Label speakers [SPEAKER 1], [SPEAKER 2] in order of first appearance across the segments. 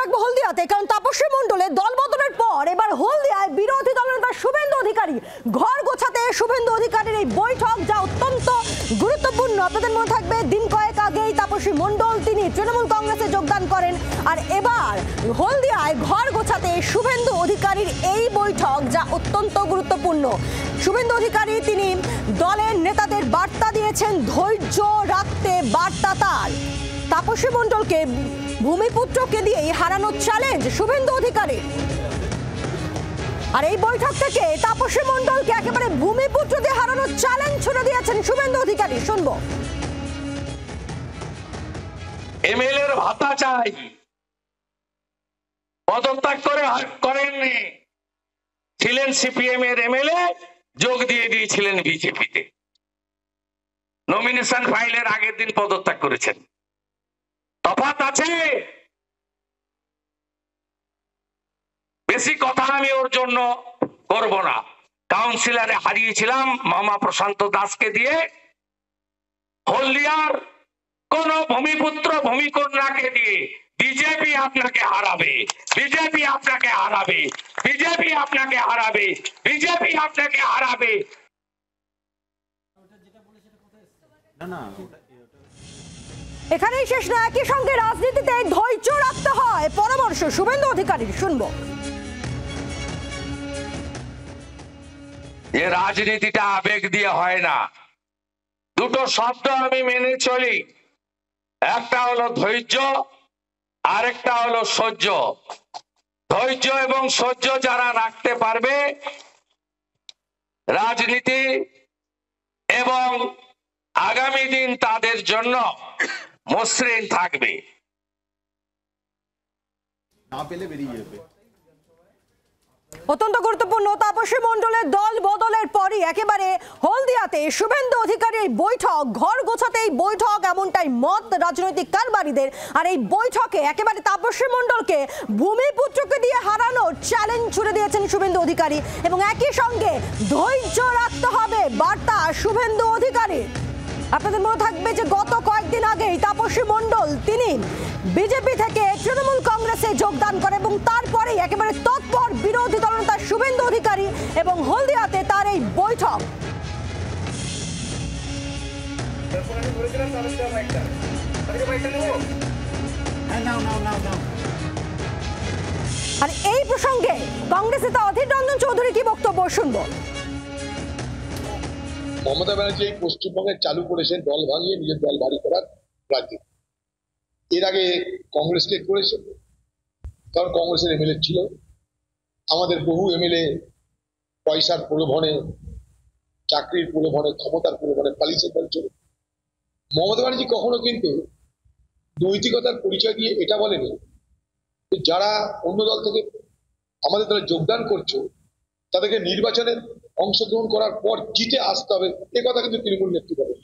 [SPEAKER 1] থাকবো হলদিয়াতে, কারণ তাপসী মণ্ডলের দল বদলের পর এবার হলদিয়ায় বিরোধী দলনেতা শুভেন্দু অধিকারী ঘর গোছাতে শুভেন্দু অধিকারীর এই বৈঠক, যা অত্যন্ত গুরুত্বপূর্ণ। আপনাদের মনে থাকবে দিন কয়েক আগেই তাপসী মণ্ডল তিনি তৃণমূল কংগ্রেসে যোগদান করেন, আর এবার হলদিয়ায় ঘর গোছাতে শুভেন্দু অধিকারীর এই বৈঠক, যা অত্যন্ত গুরুত্বপূর্ণ। শুভেন্দু অধিকারী তিনি দলের নেতাদের বার্তা দিয়েছেন ধৈর্য রাখতে, বার্তা তার তাপসী মণ্ডলকে ভূমিপুত্রকে দিয়েই হারানোর চ্যালেঞ্জ শুভেন্দু অধিকারী। আর এই বৈঠক থেকে তাপসী মণ্ডলকে একেবারে ভূমিপুত্র দিয়ে হারানোর চ্যালেঞ্জ ছুড়ে দিয়েছেন শুভেন্দু অধিকারী। শুনবো।
[SPEAKER 2] এমএলএ এর ভাতা চাই, পদত্যাগ করেননি। ছিলেন সিপিএম এর এমএলএ, যোগ দিয়ে দিয়েছিলেন বিজেপিতে। নমিনেশন ফাইলের আগের দিন পদত্যাগ করেছেন। তফাৎ আছে। বেশি কথা আমি ওর জন্য করব না। কাউন্সিলরে হারিয়েছিলাম মামা প্রশান্ত দাসকে দিয়ে। হলদিয়ার কোন ভূমিপুত্র ভূমিকন্যাকে দিয়ে বিজেপি আপনাকে হারাবে, বিজেপি আপনাকে হারাবে, বিজেপি আপনাকে হারাবে, বিজেপি আপনাকে হারাবে।
[SPEAKER 1] এখানেই শেষ না, একই সঙ্গে রাজনীতিতে ধৈর্য রাখতে হয় পরামর্শ শুভেন্দু অধিকারীর। শুনবো।
[SPEAKER 2] যে রাজনীতিটা আবেগ দিয়ে হয় না। দুটো শব্দ আমি মেনে চলি, একটা হলো ধৈর্য, আরেকটা হলো সহ্য। ধৈর্য এবং সহ্য যারা রাখতে পারবে, রাজনীতি এবং আগামী দিন তাদের জন্য মসৃণ থাকবে।
[SPEAKER 3] না পেলে বেরিয়ে যাবে।
[SPEAKER 1] অত্যন্ত গুরুত্বপূর্ণ। তাপসী মণ্ডলের দল বদলের পরই একেবারে হলদিয়াতে শুভেন্দু অধিকারীর বৈঠক, ঘর গোছাতে এই বৈঠক, এমনটাই মত রাজনৈতিক কারবারিদের। আর এই বৈঠকে একেবারে তাপসী মণ্ডলকে ভূমিপুত্রকে দিয়ে হারানোর চ্যালেঞ্জ ছুড়ে দিয়েছেন শুভেন্দু অধিকারী, এবং একই সঙ্গে ধৈর্য রাখতে হবে বার্তা শুভেন্দু অধিকারী। আপনাদের মনে থাকবে যে গত কয়েকদিন আগেই তাপসী মণ্ডল তিনি বিজেপি থেকে তৃণমূল কংগ্রেসে যোগদান করে, এবং তারপরে একেবারে তৎপর বিরোধী দলনেতা শুভেন্দু অধিকারী এবং হলদিয়াতে তার এই বৈঠক। আর এই প্রসঙ্গে কংগ্রেস নেতা অধীর রঞ্জন চৌধুরী কি বক্তব্য, শুনবো।
[SPEAKER 4] মমতা ব্যানার্জি এই পশ্চিমবঙ্গে চালু করেছেন দল ভাঙিয়ে নিজের দল ভারী করার রাজনীতি। এর আগে কংগ্রেসকে করেছে, কারণ কংগ্রেসের এমএলএ ছিল। আমাদের বহু এমএলএ পয়সার প্রলোভনে, চাকরির প্রলোভনে, ক্ষমতার প্রলোভনে পালিয়েছে দল চলে। মমতা ব্যানার্জি কখনো কিন্তু নৈতিকতার পরিচয় দিয়ে এটা বলেনি যে যারা অন্য দল থেকে আমাদের দলে যোগদান করছো তাদেরকে নির্বাচনে অংশগ্রহণ করার পর জিতে আসতে হবে, এ কথা কিন্তু তৃণমূল নেতৃত্ব বলে।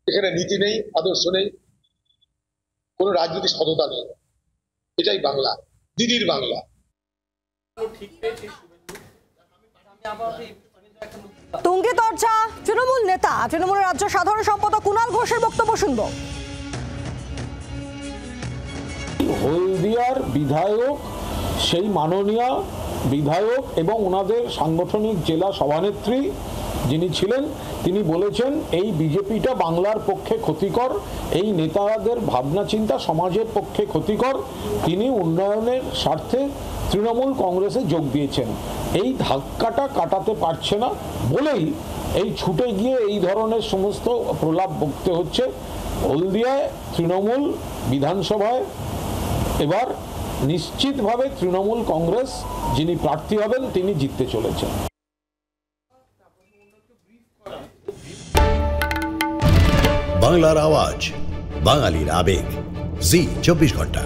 [SPEAKER 4] এখানে নীতি নেই, আদর্শ নেই, কোন রাজনীতি সততা নেই। এটাই বাংলা, দিদির বাংলা।
[SPEAKER 1] তুঙ্গে চর্চা তৃণমূল নেতা, তৃণমূলের রাজ্য সাধারণ সম্পাদক কুণাল ঘোষের বক্তব্য শুনবো।
[SPEAKER 5] হলদিয়ার বিধায়ক, সেই মাননীয় বিধায়ক এবং ওনাদের সাংগঠনিক জেলা সভানেত্রী যিনি ছিলেন, তিনি বলেছেন এই বিজেপিটা বাংলার পক্ষে ক্ষতিকর, এই নেতাদের ভাবনা চিন্তা সমাজের পক্ষে ক্ষতিকর। তিনি উন্নয়নের স্বার্থে তৃণমূল কংগ্রেসে যোগ দিয়েছেন। এই ধাক্কাটা কাটাতে পারছে না বলেই এই ছুটে গিয়ে এই ধরনের সমস্ত প্রলাপ বকতে হচ্ছে। হলদিয়ায় তৃণমূল বিধানসভায় এবার নিশ্চিতভাবে তৃণমূল কংগ্রেস যিনি প্রার্থী হবেন তিনি জিততে চলেছেন।
[SPEAKER 6] বাংলার আওয়াজ, বাঙালির আবেগ, জি 24 ঘন্টা।